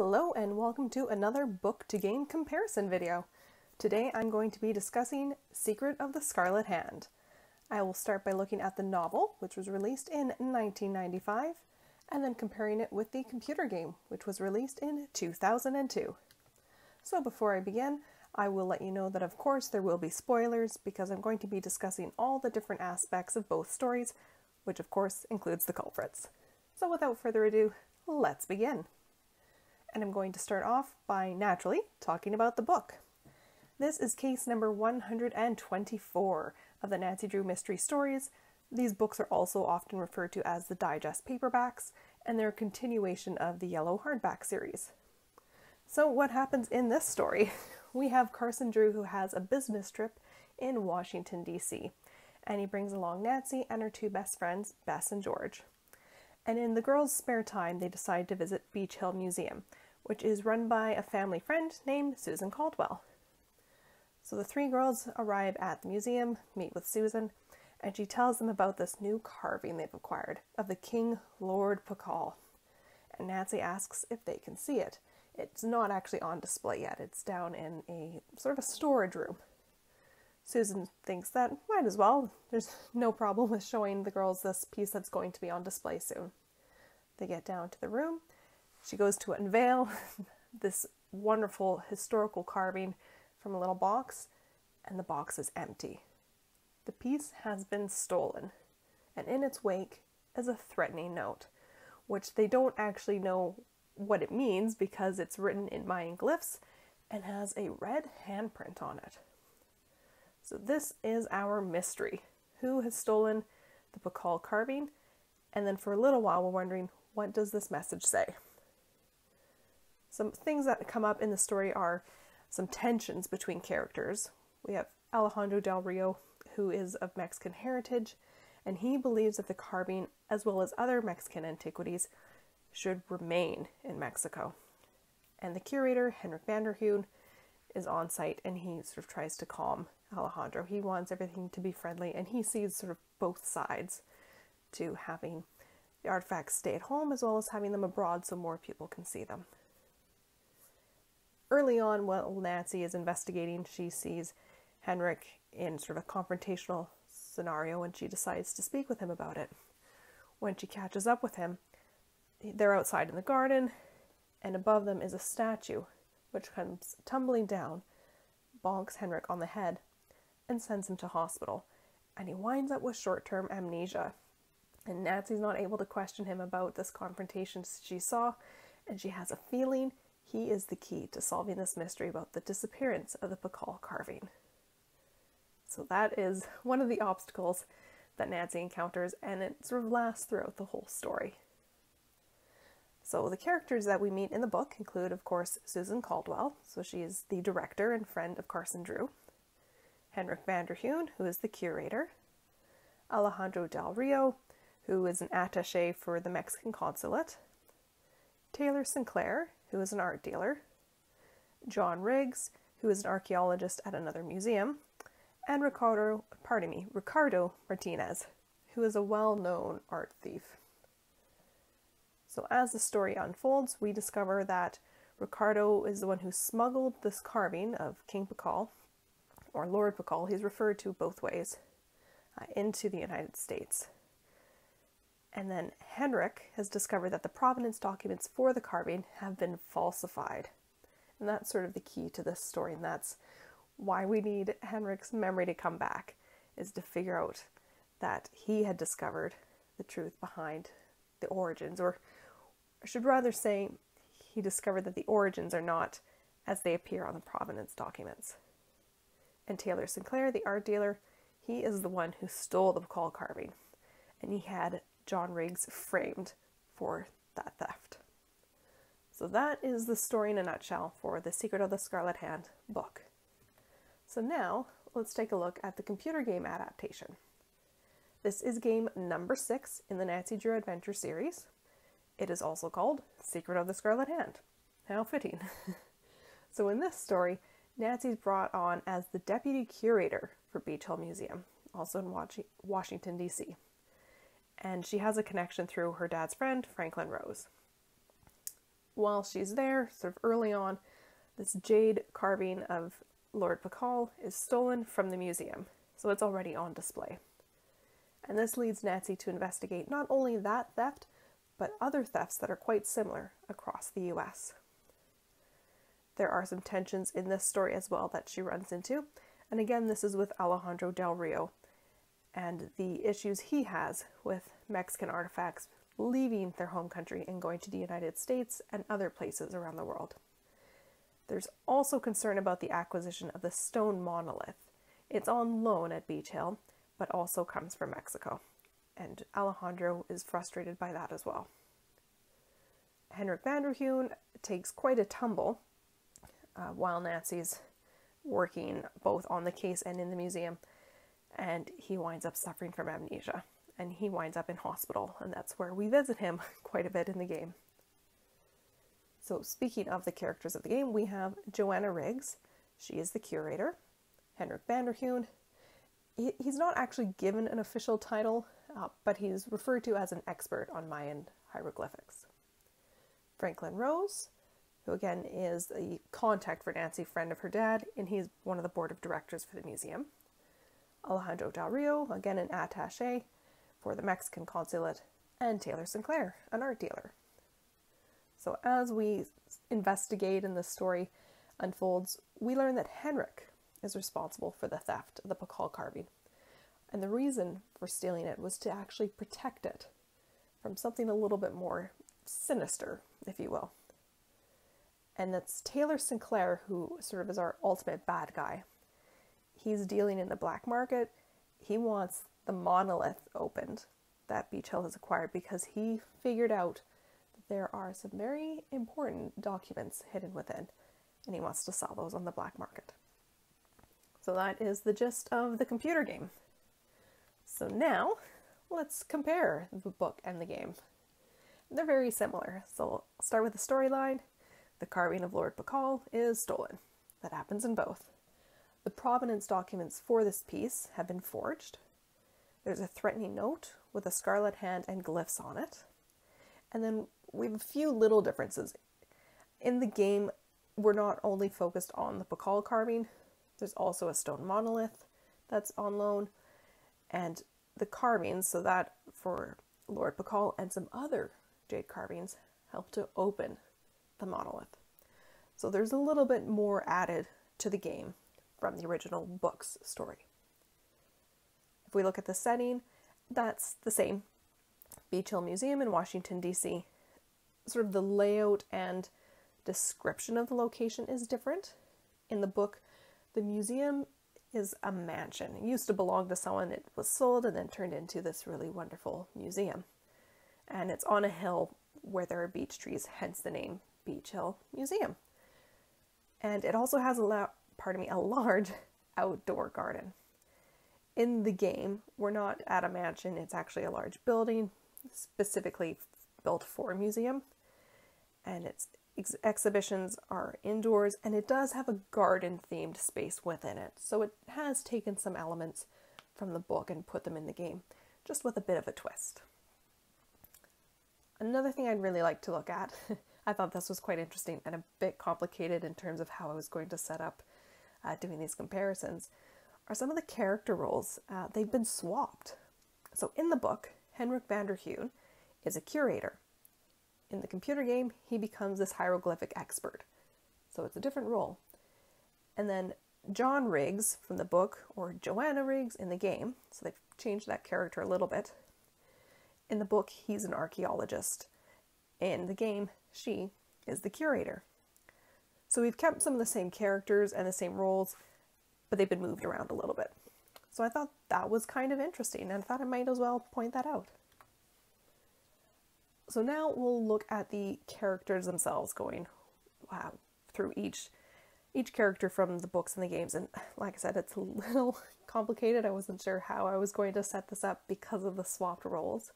Hello and welcome to another book to game comparison video. Today I'm going to be discussing Secret of the Scarlet Hand. I will start by looking at the novel, which was released in 1995, and then comparing it with the computer game, which was released in 2002. So before I begin, I will let you know that of course there will be spoilers because I'm going to be discussing all the different aspects of both stories, which of course includes the culprits. So without further ado, let's begin. And I'm going to start off by naturally talking about the book. This is case number 124 of the Nancy Drew Mystery Stories. These books are also often referred to as the Digest Paperbacks, and they're a continuation of the Yellow Hardback series. So what happens in this story? We have Carson Drew, who has a business trip in Washington, D.C., and he brings along Nancy and her two best friends, Bess and George. And in the girls' spare time, they decide to visit Beach Hill Museum, which is run by a family friend named Susan Caldwell. So the three girls arrive at the museum, meet with Susan, and she tells them about this new carving they've acquired of the King Lord Pakal. And Nancy asks if they can see it. It's not actually on display yet. It's down in a sort of a storage room. Susan thinks that might as well. There's no problem with showing the girls this piece that's going to be on display soon. They get down to the room. She goes to unveil this wonderful historical carving from a little box, and the box is empty. The piece has been stolen, and in its wake is a threatening note, which they don't actually know what it means because it's written in Mayan glyphs and has a red handprint on it. So this is our mystery. Who has stolen the Pakal carving? And then for a little while we're wondering, what does this message say? Some things that come up in the story are some tensions between characters. We have Alejandro Del Rio, who is of Mexican heritage, and he believes that the carving, as well as other Mexican antiquities, should remain in Mexico. And the curator, Henrik van der Heun, is on site, and he sort of tries to calm Alejandro. He wants everything to be friendly, and he sees sort of both sides to having the artifacts stay at home as well as having them abroad so more people can see them. Early on, while Nancy is investigating, she sees Henrik in sort of a confrontational scenario, and she decides to speak with him about it. When she catches up with him, they're outside in the garden, and above them is a statue, which comes tumbling down, bonks Henrik on the head, and sends him to hospital. And he winds up with short-term amnesia. And Nancy's not able to question him about this confrontation she saw, and she has a feeling he is the key to solving this mystery about the disappearance of the Pakal carving. So that is one of the obstacles that Nancy encounters, and it sort of lasts throughout the whole story. So the characters that we meet in the book include, of course, Susan Caldwell, so she is the director and friend of Carson Drew, Henrik van der Heun, who is the curator, Alejandro Del Rio, who is an attaché for the Mexican consulate, Taylor Sinclair, who is an art dealer, John Riggs, who is an archaeologist at another museum, and Ricardo Martinez, who is a well-known art thief. So as the story unfolds, we discover that Ricardo is the one who smuggled this carving of King Pakal, or Lord Pakal, he's referred to both ways, into the United States. And then Henrik has discovered that the provenance documents for the carving have been falsified. And that's sort of the key to this story, and that's why we need Henrik's memory to come back, is to figure out that he had discovered the truth behind the origins, or I should rather say he discovered that the origins are not as they appear on the provenance documents. And Taylor Sinclair, the art dealer, he is the one who stole the Pakal carving, and he had John Riggs framed for that theft. So that is the story in a nutshell for The Secret of the Scarlet Hand book. So now let's take a look at the computer game adaptation. This is game number 6 in the Nancy Drew Adventure series. It is also called Secret of the Scarlet Hand. How fitting. So in this story, Nancy's brought on as the deputy curator for Beach Hill Museum, also in Washington, D.C. And she has a connection through her dad's friend, Franklin Rose. while she's there, sort of early on, this jade carving of Lord Bacall is stolen from the museum, so it's already on display. And this leads Nancy to investigate not only that theft, but other thefts that are quite similar across the US. There are some tensions in this story as well that she runs into, and again, this is with Alejandro Del Rio and the issues he has with Mexican artifacts leaving their home country and going to the United States and other places around the world. There's also concern about the acquisition of the stone monolith. It's on loan at Beach Hill, but also comes from Mexico, and Alejandro is frustrated by that as well. Henrik van der Heun takes quite a tumble while Nancy's working both on the case and in the museum, and he winds up suffering from amnesia, and he winds up in hospital, and that's where we visit him quite a bit in the game. So speaking of the characters of the game, we have Joanna Riggs. She is the curator. Henrik van der Heun, he's not actually given an official title, but he's referred to as an expert on Mayan hieroglyphics. Franklin Rose, who again is the contact for Nancy, friend of her dad, and he's one of the board of directors for the museum. Alejandro Del Rio, again an attaché for the Mexican consulate, and Taylor Sinclair, an art dealer. So as we investigate and the story unfolds, we learn that Henrik is responsible for the theft of the Bacall carving. And the reason for stealing it was to actually protect it from something a little bit more sinister, if you will. And that's Taylor Sinclair, who sort of is our ultimate bad guy. He's dealing in the black market. He wants the monolith opened that Beach Hill has acquired because he figured out that there are some very important documents hidden within, and he wants to sell those on the black market. So that is the gist of the computer game. So now, let's compare the book and the game. They're very similar. So I'll start with the storyline. The carving of Lord Bacall is stolen. That happens in both. The provenance documents for this piece have been forged. There's a threatening note with a scarlet hand and glyphs on it. And then we have a few little differences. In the game, we're not only focused on the Bacall carving, there's also a stone monolith that's on loan, and the carvings, so that for Lord Bacall and some other jade carvings, help to open the monolith. So there's a little bit more added to the game from the original book's story. If we look at the setting, that's the same. Beach Hill Museum in Washington, D.C. Sort of the layout and description of the location is different. In the book, the museum is a mansion. It used to belong to someone. It was sold and then turned into this really wonderful museum. And it's on a hill where there are beech trees, hence the name Beach Hill Museum. And it also has a large outdoor garden. In the game, we're not at a mansion. It's actually a large building specifically built for a museum. And its exhibitions are indoors, and it does have a garden-themed space within it. So it has taken some elements from the book and put them in the game, just with a bit of a twist. Another thing I'd really like to look at, I thought this was quite interesting and a bit complicated in terms of how I was going to set up doing these comparisons, are some of the character roles. They've been swapped. So in the book, Henrik van der Heun is a curator. In the computer game, he becomes this hieroglyphic expert. So it's a different role. And then John Riggs from the book, or Joanna Riggs in the game, so they've changed that character a little bit. In the book, he's an archaeologist. In the game, she is the curator. So we've kept some of the same characters and the same roles, but they've been moved around a little bit. So I thought that was kind of interesting, and I thought I might as well point that out. So now we'll look at the characters themselves, going through each character from the books and the games. And like I said, it's a little complicated. I wasn't sure how I was going to set this up because of the swapped roles.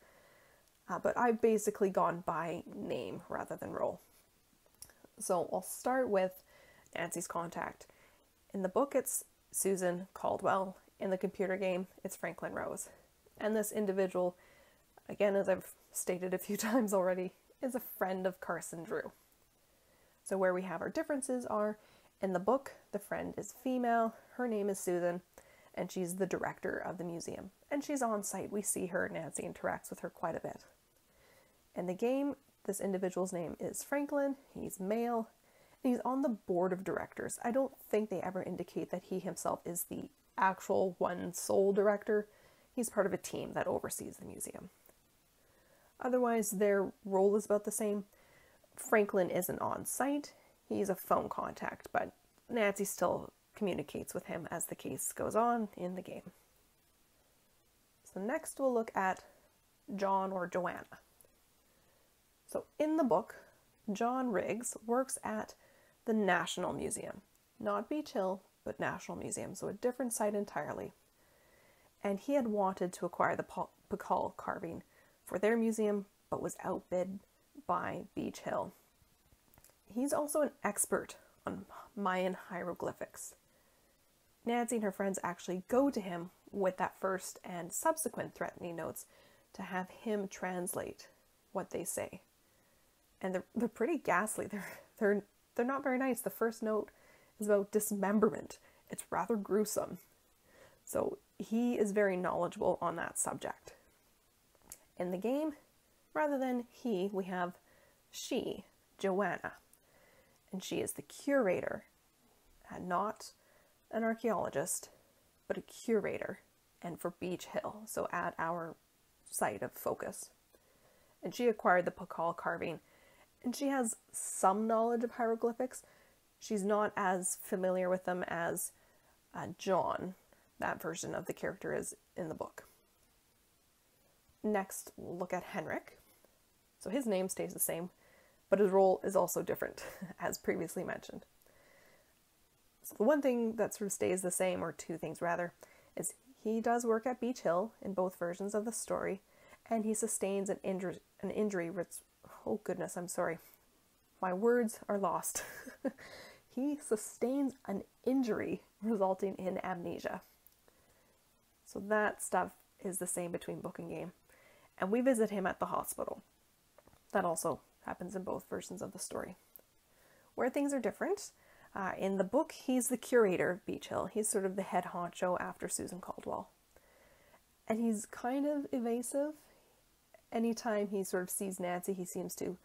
But I've basically gone by name rather than role. So I'll start with Nancy's contact. In the book, it's Susan Caldwell. In the computer game, it's Franklin Rose. And this individual, again, as I've stated a few times already, is a friend of Carson Drew. So where we have our differences are, in the book, the friend is female, her name is Susan, and she's the director of the museum. And she's on site. We see her, Nancy interacts with her quite a bit. In the game, this individual's name is Franklin, he's male, and he's on the board of directors. I don't think they ever indicate that he himself is the actual one sole director. He's part of a team that oversees the museum. Otherwise, their role is about the same. Franklin isn't on site, he's a phone contact, but Nancy still communicates with him as the case goes on in the game. So next we'll look at John or Joanna. So in the book, John Riggs works at the National Museum. Not Beach Hill, but National Museum, so a different site entirely. And he had wanted to acquire the Pakal carving for their museum, but was outbid by Beach Hill. He's also an expert on Mayan hieroglyphics. Nancy and her friends actually go to him with that first and subsequent threatening notes to have him translate what they say. And they're pretty ghastly. They're not very nice. The first note is about dismemberment. It's rather gruesome. So he is very knowledgeable on that subject. In the game, rather than he, we have she, Joanna. And she is the curator, not an archaeologist, but a curator, and for Beach Hill, so at our site of focus. And she acquired the Pakal carving, and she has some knowledge of hieroglyphics. She's not as familiar with them as John, that version of the character, is in the book. Next, we'll look at Henrik. So his name stays the same, but his role is also different, as previously mentioned. So the one thing that sort of stays the same, or two things rather, is he does work at Beach Hill in both versions of the story, and he sustains an injury. Oh goodness, I'm sorry. My words are lost. He sustains an injury resulting in amnesia. So that stuff is the same between book and game. And we visit him at the hospital. That also happens in both versions of the story. Where things are different, in the book, he's the curator of Beach Hill. He's sort of the head honcho after Susan Caldwell. And he's kind of evasive. Anytime he sort of sees Nancy, he seems to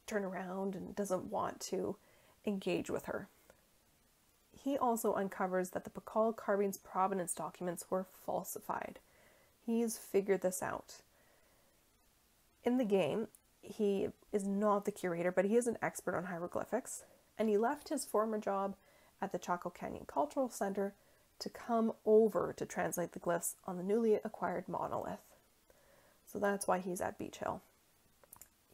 turn around and doesn't want to engage with her. He also uncovers that the Pakal carving's provenance documents were falsified. He's figured this out. In the game, he is not the curator, but he is an expert on hieroglyphics, and he left his former job at the Chaco Canyon Cultural Center to come over to translate the glyphs on the newly acquired monolith. So that's why he's at Beach Hill.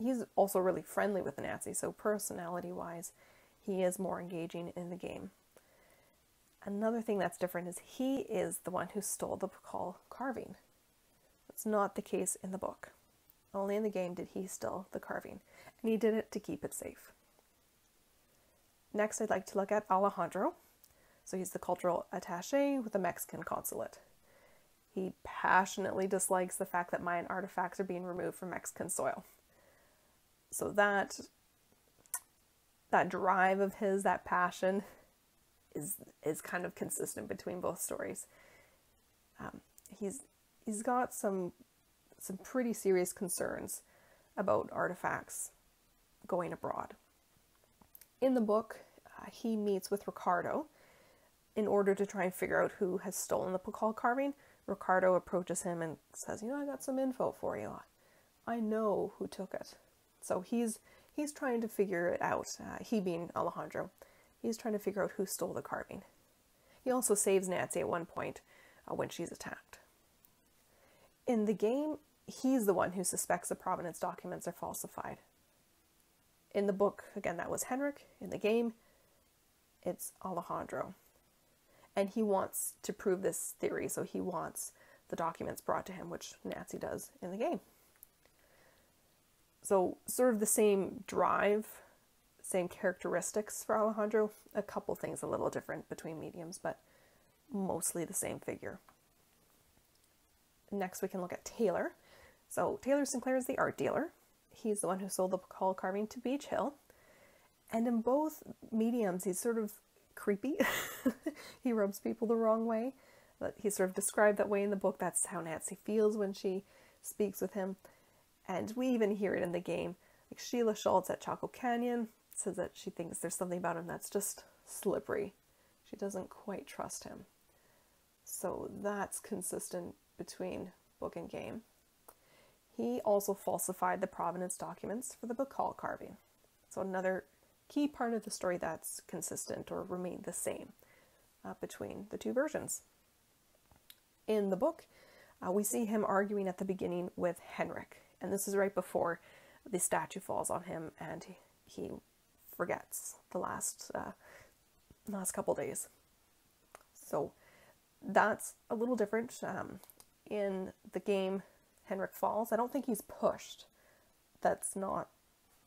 He's also really friendly with Nancy, so personality-wise, he is more engaging in the game. Another thing that's different is he is the one who stole the Pakal carving. That's not the case in the book. Only in the game did he steal the carving, and he did it to keep it safe. Next, I'd like to look at Alejandro. So he's the cultural attaché with the Mexican consulate. He passionately dislikes the fact that Mayan artifacts are being removed from Mexican soil. So that drive of his, that passion, is kind of consistent between both stories. He's got some pretty serious concerns about artifacts going abroad. In the book, he meets with Ricardo in order to try and figure out who has stolen the Pakal carving. Ricardo approaches him and says, I got some info for you. I know who took it. So he's trying to figure it out, he being Alejandro. He's trying to figure out who stole the carving. He also saves Nancy at one point when she's attacked. In the game, he's the one who suspects the provenance documents are falsified. In the book, again, that was Henrik. In the game, it's Alejandro. And he wants to prove this theory, so he wants the documents brought to him, which Nancy does in the game. So sort of the same drive, same characteristics for Alejandro. A couple things a little different between mediums, but mostly the same figure. Next we can look at Taylor. So Taylor Sinclair is the art dealer. He's the one who sold the Pakal carving to Beach Hill. And in both mediums, he's sort of creepy. He rubs people the wrong way. He's sort of described that way in the book. That's how Nancy feels when she speaks with him. And we even hear it in the game. Like Sheila Schultz at Chaco Canyon says that she thinks there's something about him that's just slippery. She doesn't quite trust him. So that's consistent between book and game. He also falsified the provenance documents for the Bacall carving. So another key part of the story that's consistent or remained the same between the two versions. In the book, we see him arguing at the beginning with Henrik. And this is right before the statue falls on him and he forgets the last couple days. So that's a little different. In the game, Henrik falls. I don't think he's pushed. It's not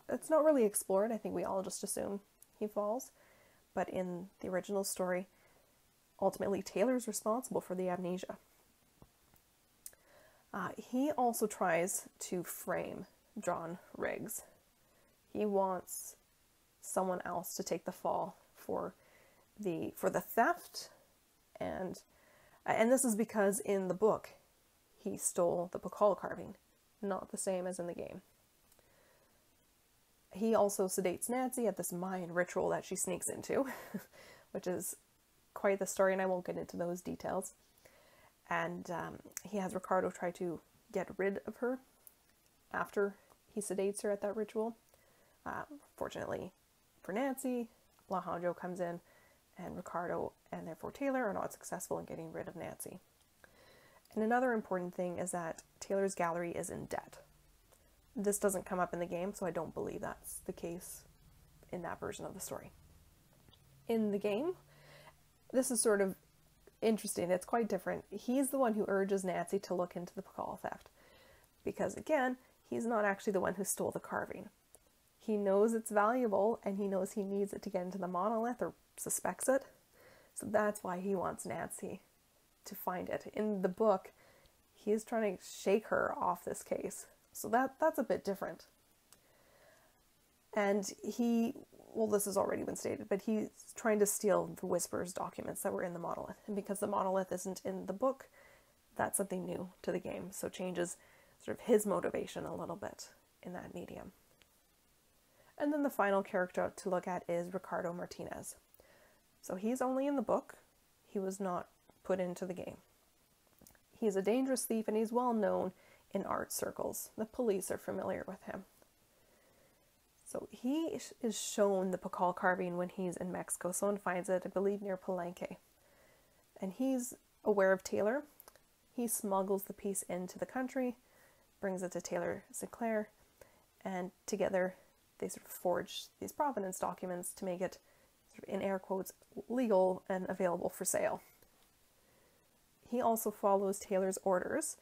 really explored. I think we all just assume he falls. But in the original story, ultimately Taylor's responsible for the amnesia. He also tries to frame John Riggs. He wants someone else to take the fall for the theft, and this is because in the book he stole the Bacall carving, not the same as in the game. He also sedates Nancy at this Mayan ritual that she sneaks into, which is quite the story, and I won't get into those details. And he has Ricardo try to get rid of her after he sedates her at that ritual. Fortunately for Nancy, Alejandro comes in, and Ricardo and therefore Taylor are not successful in getting rid of Nancy. And another important thing is that Taylor's gallery is in debt. This doesn't come up in the game, so I don't believe that's the case in that version of the story. In the game, this is sort of interesting. It's quite different. He's the one who urges Nancy to look into the Bacall theft. Because again, he's not actually the one who stole the carving. He knows it's valuable and he knows he needs it to get into the monolith, or suspects it. So that's why he wants Nancy to find it. In the book, he's trying to shake her off this case. So that's a bit different. And this has already been stated, but he's trying to steal the Whisper's documents that were in the monolith. And because the monolith isn't in the book, that's something new to the game. So changes sort of his motivation a little bit in that medium. And then the final character to look at is Ricardo Martinez. So he's only in the book. He was not put into the game. He's a dangerous thief and he's well known in art circles. The police are familiar with him. So he is shown the Bacall carving when he's in Mexico. Someone finds it, I believe, near Palenque. And he's aware of Taylor. He smuggles the piece into the country, brings it to Taylor Sinclair, and together they sort of forge these provenance documents to make it, sort of in air quotes, legal and available for sale. He also follows Taylor's orders,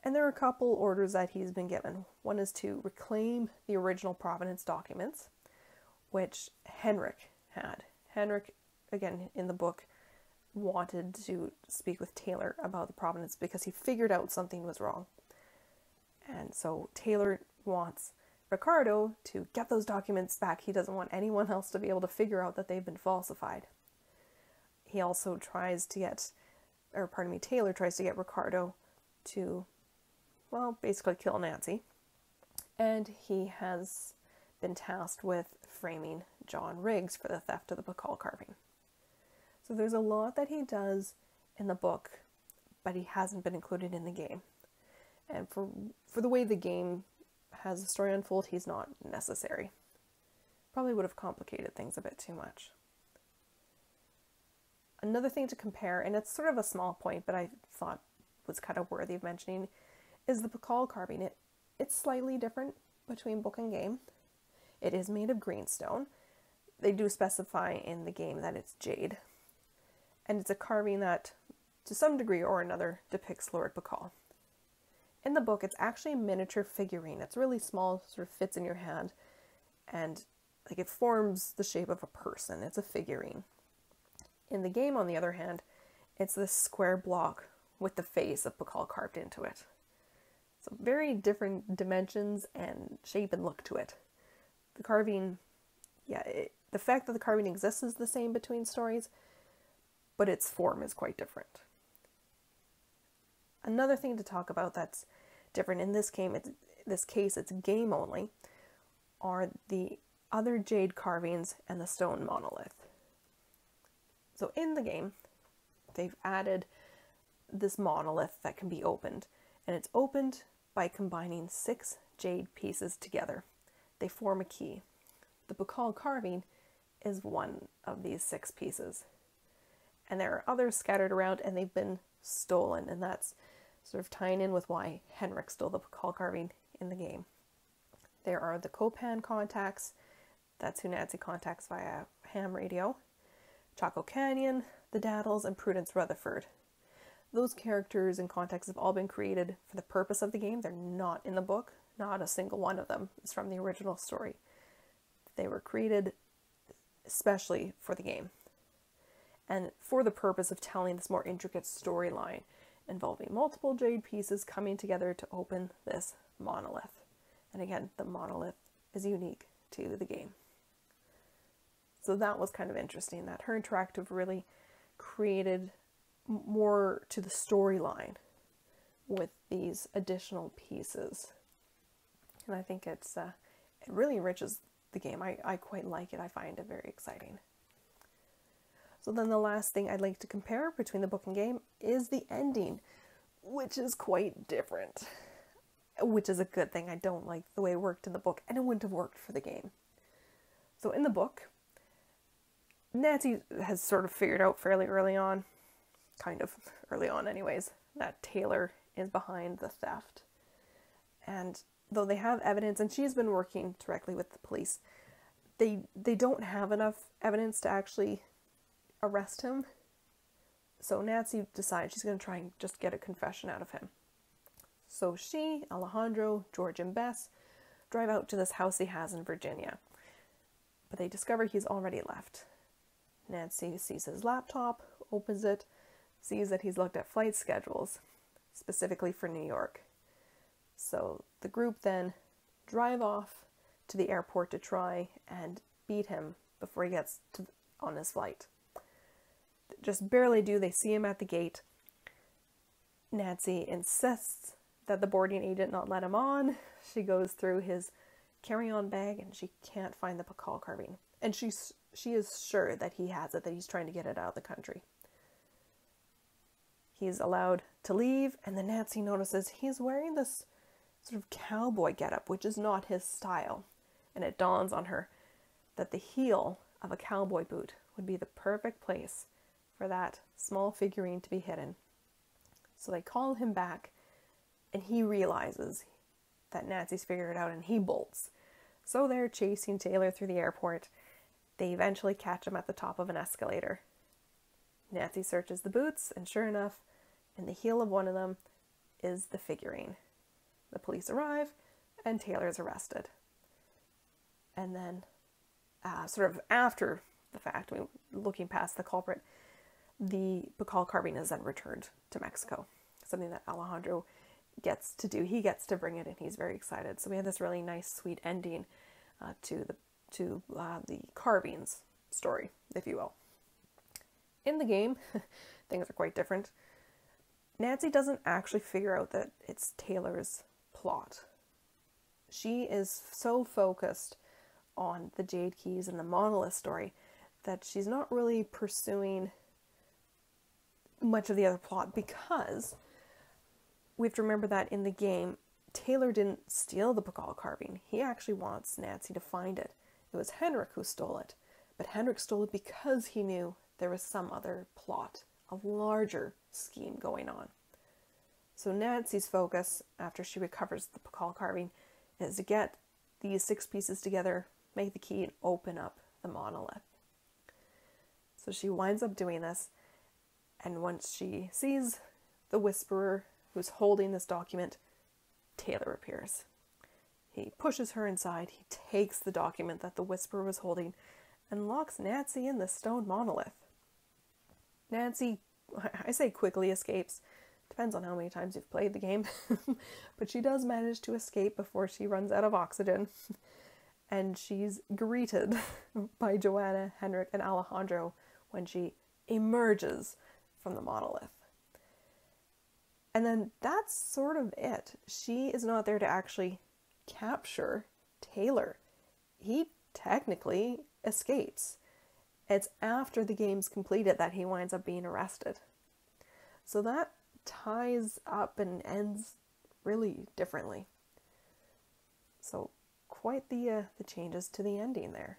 and there are a couple orders that he's been given. One is to reclaim the original provenance documents, which Henrik had. Henrik, again, in the book, wanted to speak with Taylor about the provenance because he figured out something was wrong. And so Taylor wants Ricardo to get those documents back. He doesn't want anyone else to be able to figure out that they've been falsified. He also tries to get, Taylor tries to get Ricardo to, basically kill Nancy. And he has been tasked with framing John Riggs for the theft of the Bacall carving. So there's a lot that he does in the book, but he hasn't been included in the game. And for the way the game has the story unfold, he's not necessary. Probably would have complicated things a bit too much. Another thing to compare, and it's sort of a small point, but I thought was kind of worthy of mentioning, is the Bacall carving. It's slightly different between book and game. It is made of greenstone. They do specify in the game that it's jade. And it's a carving that, to some degree or another, depicts Lord Bacall. In the book, it's actually a miniature figurine. It's really small, sort of fits in your hand, and it forms the shape of a person. It's a figurine. In the game, on the other hand, it's this square block with the face of Bacall carved into it. So very different dimensions and shape and look to it. The carving, The fact that the carving exists is the same between stories, but its form is quite different. Another thing to talk about that's different in this case, it's game only, are the other jade carvings and the stone monolith. So in the game, they've added this monolith that can be opened, and it's opened by combining 6 jade pieces together. They form a key. The Bacall carving is one of these 6 pieces. And there are others scattered around, and they've been stolen, and that's sort of tying in with why Henrik stole the Bacall carving in the game. There are the Copan contacts, that's who Nancy contacts via ham radio, Chaco Canyon, the Daddles, and Prudence Rutherford. Those characters and contacts have all been created for the purpose of the game. They're not in the book. Not a single one of them is from the original story. They were created especially for the game, and for the purpose of telling this more intricate storyline involving multiple jade pieces coming together to open this monolith. And again, the monolith is unique to the game. So that was kind of interesting, that her interactive really created more to the storyline with these additional pieces. And I think it really enriches the game. I quite like it. I find it very exciting. So then the last thing I'd like to compare between the book and game is the ending, which is quite different, which is a good thing. I don't like the way it worked in the book, and it wouldn't have worked for the game. So in the book, Nancy has sort of figured out fairly early on, kind of early on anyways, that Taylor is behind the theft. And though they have evidence, and she's been working directly with the police, they don't have enough evidence to actually arrest him. So Nancy decides she's going to try and just get a confession out of him. So she, Alejandro, George, and Bess drive out to this house he has in Virginia. But they discover he's already left. Nancy sees his laptop, opens it, sees that he's looked at flight schedules, specifically for New York. So the group then drive off to the airport to try and beat him before he gets on his flight. Just barely do they see him at the gate. Nancy insists that the boarding agent not let him on. She goes through his carry-on bag and she can't find the Bacall carving. And she is sure that he has it, that he's trying to get it out of the country. He's allowed to leave, and then Nancy notices he's wearing this sort of cowboy getup, which is not his style. And it dawns on her that the heel of a cowboy boot would be the perfect place for that small figurine to be hidden. So they call him back, and he realizes that Nancy's figured it out, and he bolts. So they're chasing Taylor through the airport. They eventually catch him at the top of an escalator. Nancy searches the boots, and sure enough, in the heel of one of them is the figurine. The police arrive, and Taylor's arrested. And then, sort of after the fact, looking past the culprit, the Bacall carving is then returned to Mexico. Something that Alejandro gets to do. He gets to bring it, and he's very excited. So we have this really nice, sweet ending to the carvings story, if you will. In the game, things are quite different. Nancy doesn't actually figure out that it's Taylor's plot. She is so focused on the Jade Keys and the monolith story that she's not really pursuing much of the other plot, because we have to remember that in the game, Taylor didn't steal the Bacall carving. He actually wants Nancy to find it. It was Henrik who stole it, but Henrik stole it because he knew there was some other plot, a larger scheme going on. So Nancy's focus, after she recovers the Bacall carving, is to get these 6 pieces together, make the key, and open up the monolith. So she winds up doing this, and once she sees the Whisperer who's holding this document, Taylor appears. He pushes her inside, he takes the document that the Whisperer was holding, and locks Nancy in the stone monolith. Nancy, I say quickly escapes, depends on how many times you've played the game, but she does manage to escape before she runs out of oxygen. and she's greeted by Joanna, Henrik, and Alejandro when she emerges from the monolith. And then that's sort of it. She is not there to actually capture Taylor. He technically escapes. It's after the game's completed that he winds up being arrested. So that ties up and ends really differently. So quite the changes to the ending there.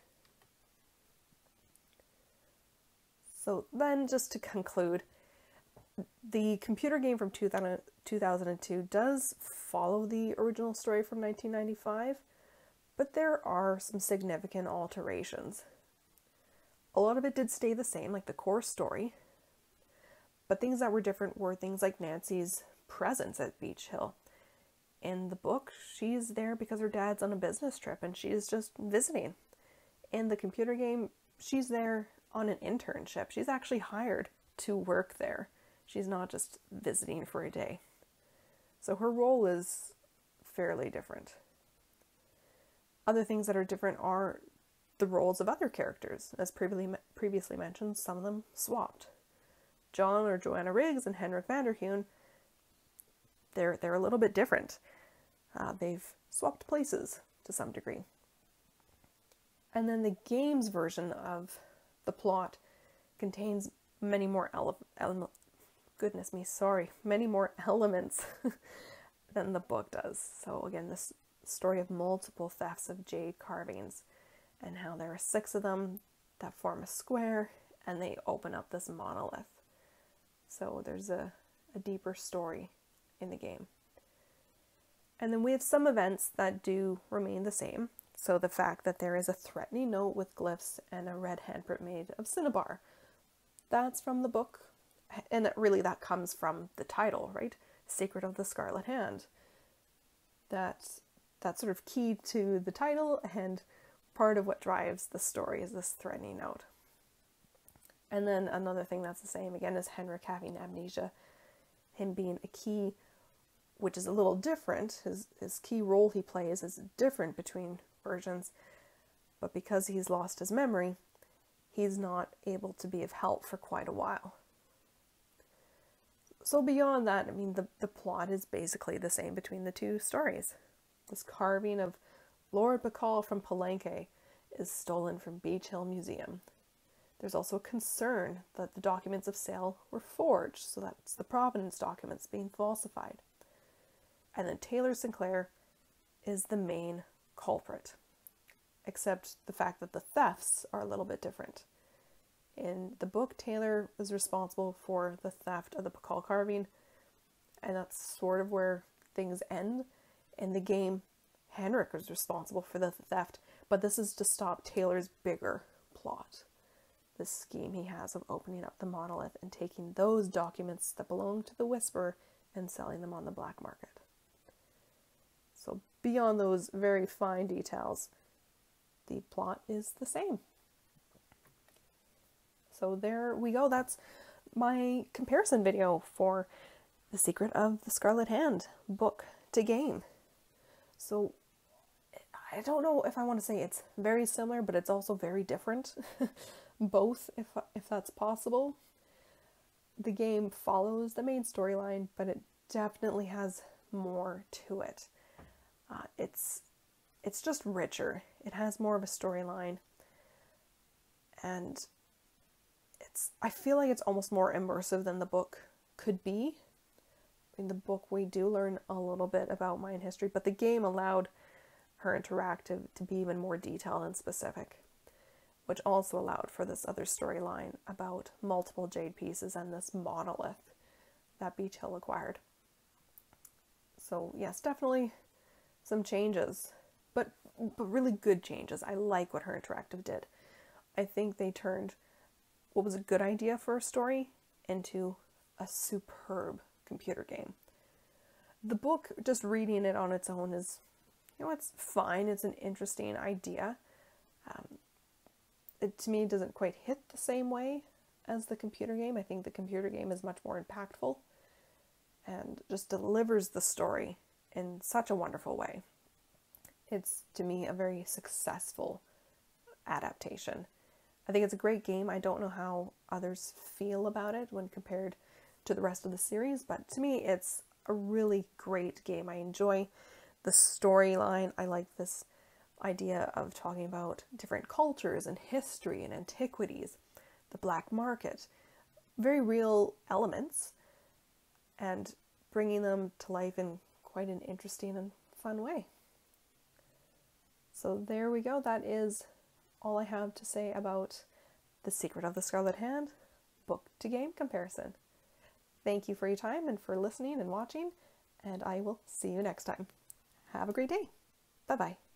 So then, just to conclude, the computer game from 2002 does follow the original story from 1995, but there are some significant alterations. A lot of it did stay the same, like the core story, but things that were different were things like Nancy's presence at Beach Hill. In the book, she's there because her dad's on a business trip and she's just visiting. In the computer game, she's there on an internship. She's actually hired to work there. She's not just visiting for a day. So her role is fairly different. Other things that are different are the roles of other characters. As previously mentioned, some of them swapped. John or Joanna Riggs and Henrik Vanderheun, they're a little bit different. They've swapped places to some degree. And then the game's version of the plot contains many more many more elements than the book does. So again, this story of multiple thefts of jade carvings and how there are 6 of them that form a square and they open up this monolith. So there's a deeper story in the game. And then we have some events that do remain the same. So the fact that there is a threatening note with glyphs and a red handprint made of cinnabar. That's from the book. And that comes from the title, right? Secret of the Scarlet Hand. That's sort of key to the title, and part of what drives the story is this threatening note. And then another thing that's the same, again, is Henrik having amnesia. Him being a key, which is a little different. His key role he plays is different between versions. But because he's lost his memory, he's not able to be of help for quite a while. So beyond that, I mean, the plot is basically the same between the two stories. This carving of Lord Bacall from Palenque is stolen from Beach Hill Museum. There's also concern that the documents of sale were forged, so that's the provenance documents being falsified. And then Taylor Sinclair is the main culprit, except the fact that the thefts are a little bit different. In the book, Taylor was responsible for the theft of the Bacall carving, and that's sort of where things end. In the game, Henrik was responsible for the theft, but this is to stop Taylor's bigger plot. This scheme he has of opening up the monolith and taking those documents that belong to the Whisperer and selling them on the black market. So beyond those very fine details, the plot is the same. So there we go. That's my comparison video for The Secret of the Scarlet Hand, book to game. So I don't know if I want to say it's very similar, but it's also very different. Both, if that's possible. The game follows the main storyline, but it definitely has more to it. It's just richer. It has more of a storyline, and I feel like it's almost more immersive than the book could be. In the book, we do learn a little bit about Mayan history, but the game allowed her interactive to be even more detailed and specific, which also allowed for this other storyline about multiple jade pieces and this monolith that Beach Hill acquired. So yes, definitely some changes, but really good changes. I like what Her Interactive did. I think they turned what was a good idea for a story into a superb computer game. The book, just reading it on its own is, it's fine. It's an interesting idea. It, to me, doesn't quite hit the same way as the computer game. I think the computer game is much more impactful and just delivers the story in such a wonderful way. it's, to me, a very successful adaptation. I think it's a great game. I don't know how others feel about it when compared to the rest of the series, but to me, it's a really great game. I enjoy the storyline. I like this idea of talking about different cultures and history and antiquities, the black market, very real elements, and bringing them to life in quite an interesting and fun way. So there we go. That is all I have to say about The Secret of the Scarlet Hand book to game comparison. Thank you for your time and for listening and watching, and I will see you next time. Have a great day. Bye-bye.